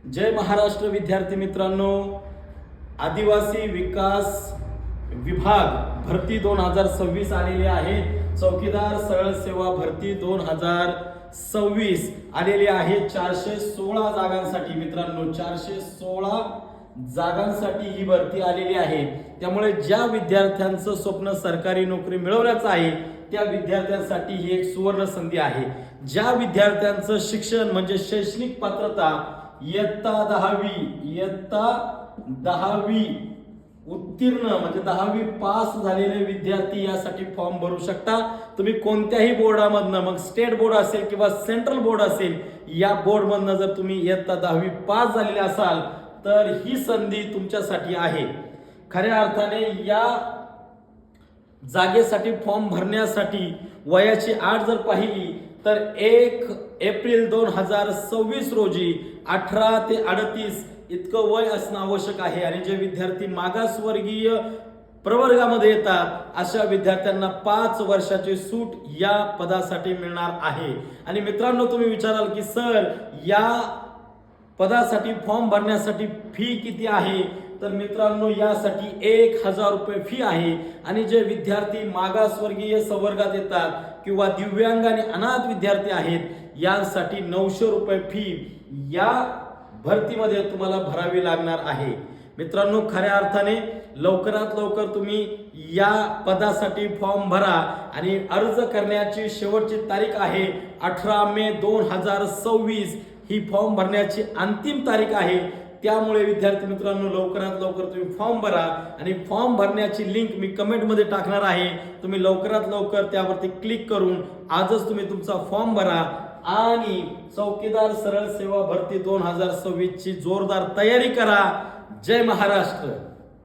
जय महाराष्ट्र विद्यार्थी मित्रांनो, आदिवासी विकास विभाग भरती 2026 आलेली आहे। चौकीदार सरळ सेवा भरती 2026 आलेली आहे। 416 जागांसाठी मित्रांनो, 416 जागांसाठी ही भरती आलेली आहे। त्यामुळे ज्या विद्यार्थ्यांचं स्वप्न सरकारी नोकरी मिळवण्याचं आहे त्या विद्यार्थ्यांसाठी ही एक सुवर्ण संधी आहे। ज्या विद्यार्थ्यांचं शिक्षण म्हणजे शैक्षणिक पात्रता इयत्ता 10वी उत्तीर्ण म्हणजे 10वी पास झालेले विद्यार्थी यासाठी फॉर्म भरू शकता। तुम्ही कोणत्याही बोर्डामधनं, मग स्टेट बोर्ड असेल किंवा सेंट्रल बोर्ड असेल, या बोर्डमधनं जर तुम्ही इयत्ता 10वी पास झालेले असाल तर ही संधी तुमच्यासाठी आहे। खऱ्या अर्थाने या जागेसाठी फॉर्म भरण्यासाठी वयाची अट जर पाहिली तर 1 एप्रिल 2026 रोजी 18 ते 38 इतकं वय असणं आवश्यक आहे। आणि जे विद्यार्थी मागासवर्गीय प्रवर्गामध्ये येतात अशा विद्यार्थ्यांना 5 वर्षाची सूट या पदासाठी मिळणार आहे। आणि मित्रांनो, तुम्ही विचाराल की सर, या पदासाठी फॉर्म भरण्यासाठी फी किती आहे? तर मित्रांनो, यासाठी 1000 रुपये फी आहे। आणि जे विद्यार्थी मागासवर्गीय संवर्गात येतात किंवा दिव्यांग आणि अनाथ विद्यार्थी आहेत यांसाठी 900 रुपये फी या भरतीमध्ये तुम्हाला भरावी लागणार आहे। मित्रांनो, खऱ्या अर्थाने लवकरात लवकर तुम्ही या पदासाठी फॉर्म भरा। आणि अर्ज करण्याची शेवटची तारीख आहे 18 मे 2026 ही फॉर्म भरण्याची अंतिम तारीख आहे। त्यामुळे विद्यार्थी मित्रांनो, लवकरात लवकर तुम्ही फॉर्म भरा। आणि फॉर्म भरण्याची लिंक मी कमेंटमध्ये टाकणार आहे। तुम्ही लवकरात लवकर त्यावरती क्लिक करून आजच तुम्ही तुमचा फॉर्म भरा आणि चौकीदार सरळ सेवा भरती 2026 ची जोरदार तयारी करा। जय महाराष्ट्र।